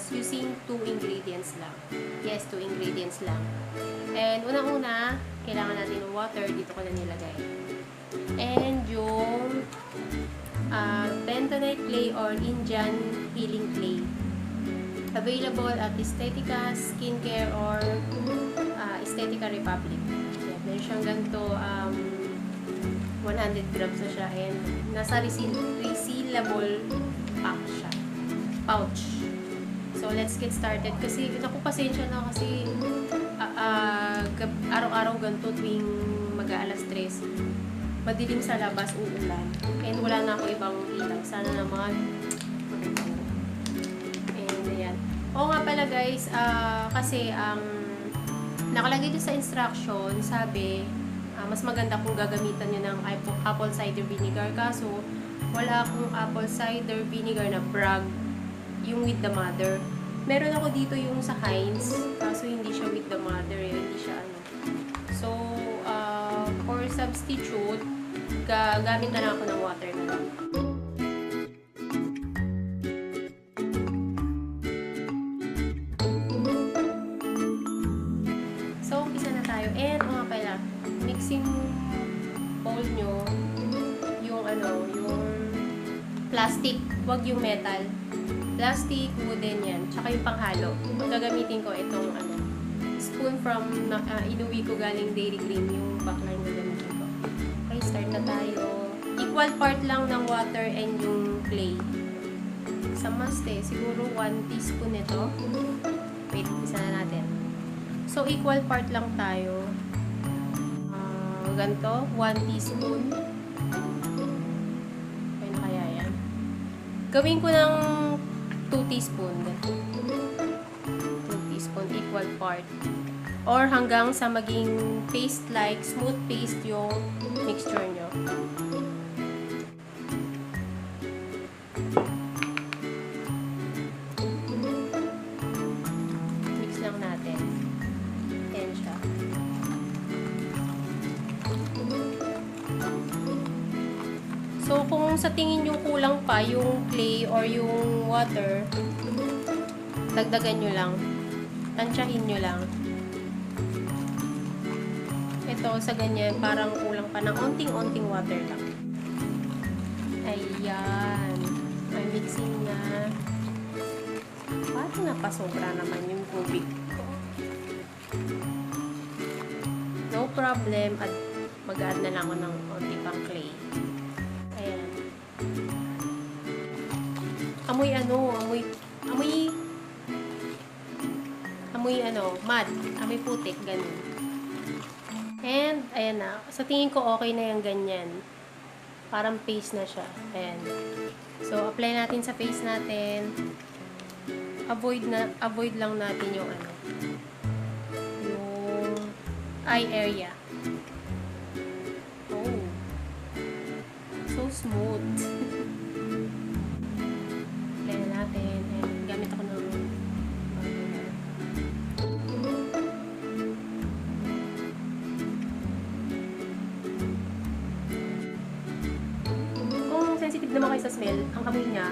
just using 2 ingredients lang. Yes, 2 ingredients lang. And unang-una, kailangan natin ng water. Dito ko na nilagay. And yung bentonite clay or Indian healing clay. Available at Estetica Skincare or Estetica Republic. Yan, meron siyang ganito 100 grams na siya and nasa resealable pack siya. Pouch. So, let's get started. Kasi, naku, pasensya na kasi araw-araw ganito tuwing mag-aalas 3. Madilim sa labas, uulan. And wala na ako ibang ilaw. Sana naman and ayan. Oo nga pala guys, kasi nakalagay dito sa instruction, sabi, mas maganda kung gagamitan nyo ng apple cider vinegar. Kaso, wala akong apple cider vinegar na Bragg, yung with the mother. Meron ako dito yung sa Heinz, kaso hindi siya with the mother, hindi siya ano. So, for substitute, gamit na lang ako ng water na lang. So, umpisa na tayo. And, nga pala, mixing bowl nyo, yung plastic, wag yung metal. Plastic, wooden yan. Tsaka yung panghalo. Ang gagamitin ko itong spoon from inuwi ko galing Dairy Green, yung backline na gagamitin ko. Okay, start na tayo. Equal part lang ng water and yung clay. Sa siguro 1 teaspoon ito. Wait, isa na natin. So, equal part lang tayo. Ganito, 1 teaspoon. Okay na kaya yan. Gawin ko ng 2 teaspoon. 2 teaspoon, equal part. Or hanggang sa maging paste-like, smooth paste yung mixture nyo. Mix lang natin. Ayan siya. So, kung sa tingin nyo kulang pa yung clay or yung water, dagdagan nyo lang. Tansyahin nyo lang. Ito, sa ganyan, parang kulang pa ng onting-onting water lang. Ayan. May mixing na. Parang napasobra naman yung tubig ko. No problem. At mag-add na lang ako ng onti pang clay. Ayan. Mud. Amoy putik, ganun. And, ayan na. Sa tingin ko, okay na yung ganyan. Parang paste na siya. Ayan. So, apply natin sa face natin. Avoid lang natin yung yung eye area. Oh. So smooth. Apply na natin. And, gamit ako ng naman kayo sa smell, ang amoy niya,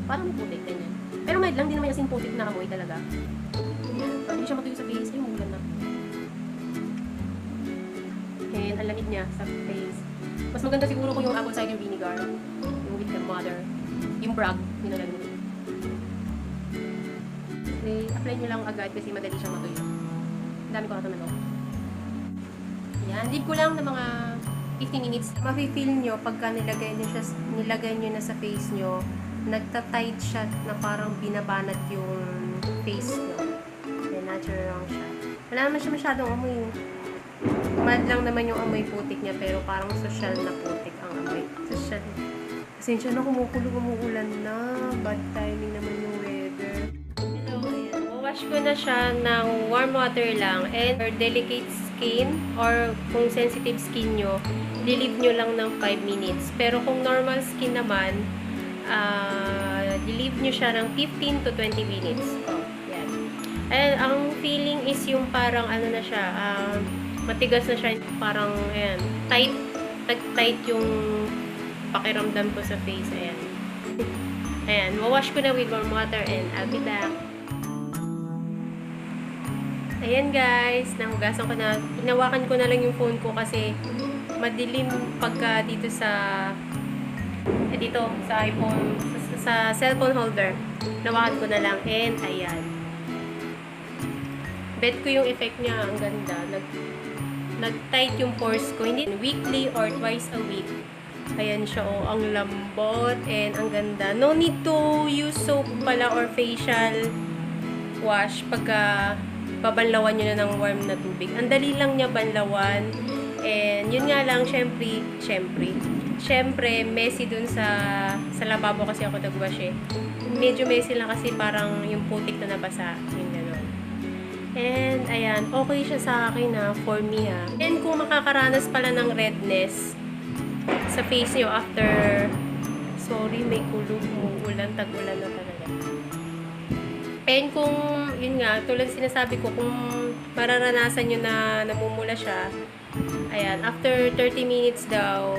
parang putik, ganyan. Pero mild lang, din naman yung putik na amoy talaga. Ayan. Pag hindi siya matuyo sa face, ay umulan na. And ang lamig niya sa face. Mas maganda siguro kung yung apple cider vinegar, yung with the mother, yung Bragg, nilalagay nyo. Okay, apply nyo lang agad kasi madali siyang matuyo. Ang dami ko na ito na to. Ayan, leave ko lang ng mga 15 minutes. Mafe-feel nyo pagka nilagay nyo na sa face nyo, nagta-tight siya na parang binabanat yung face nyo. Then, natural lang siya. Wala naman siya masyadong amoy. Mild lang naman yung amoy putik niya, pero parang social na putik ang amoy. Social. Pasensya na, umuulan na. Bad timing naman yung weather. Hello, ayan. Wash ko na siya ng warm water lang. And for delicate skin or kung sensitive skin nyo, leave nyo lang ng 5 minutes. Pero kung normal skin naman, leave nyo siya ng 15 to 20 minutes. Oh, yan. And ang feeling is yung parang na siya, matigas na siya, parang ayan, tight yung pakiramdam ko sa face. Ayan. Ayan, wawash ko na with warm water and I'll be back. Ayan guys, nahugasan ko na. Hinawakan ko na lang yung phone ko kasi madilim pagka dito sa dito sa iPhone, sa cellphone holder. Nawakan ko na lang and ayan. Bet ko yung effect niya, ang ganda. Nag-tight yung pores ko. Hindi weekly or twice a week. Ayan siya, oh, ang lambot and ang ganda. No need to use soap pala or facial wash pagka babanlawan nyo na ng warm na tubig. Ang dali lang niya banlawan. And yun nga lang, syempre, messy dun sa lababo kasi ako nagwash eh. Medyo messy lang kasi parang yung putik na nabasa. Yung gano'n. And, ayan, okay siya sa akin for me And kung makakaranas pala ng redness sa face nyo after, sorry, may kulog, umuulan, tag-ulan na talaga. And kung, yun nga, tulad sinasabi ko, kung mararanasan nyo na namumula siya, ayan, after 30 minutes daw,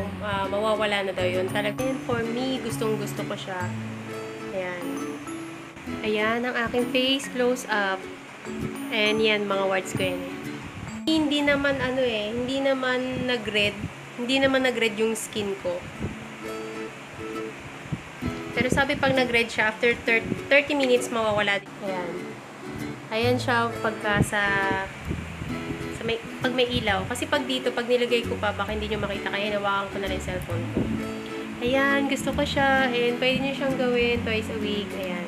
mawawala na daw yun. Talagang for me, gustong-gusto ko siya. Ayan. Ayan, ang aking face close up. And yan, mga warts ko yan eh. Hindi naman hindi naman nag-red yung skin ko. Pero sabi pag nag-red siya, after 30 minutes, mawawala. Ayan. Ayan siya pagka pag may ilaw. Kasi pag dito, pag nilagay ko pa, baka hindi nyo makita. Kaya nawakan ko na lang yung cellphone ko. Ayan, gusto ko siya. And pwede nyo siyang gawin twice a week. Ayan.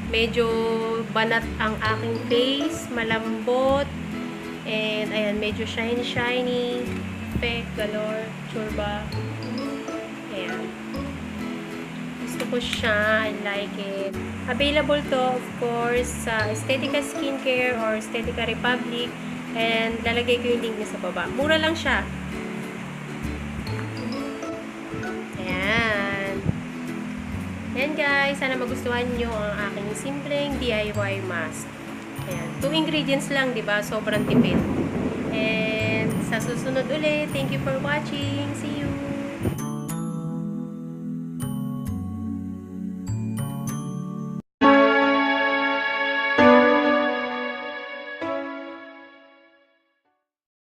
Medyo banat ang aking face. Malambot. And ayan, medyo shiny. Effect, galore, churba. Ayan. Gusto ko siya. I like it. Available to, of course, sa Estetica Skincare or Estetica Republic. And lalagay ko yung link niya sa baba. Mura lang siya. Ayan. Ayan guys, sana magustuhan nyo ang aking simpleng DIY mask. Ayan. 2 ingredients lang, diba? Sobrang tipid. And sa susunod ulit, thank you for watching. See you!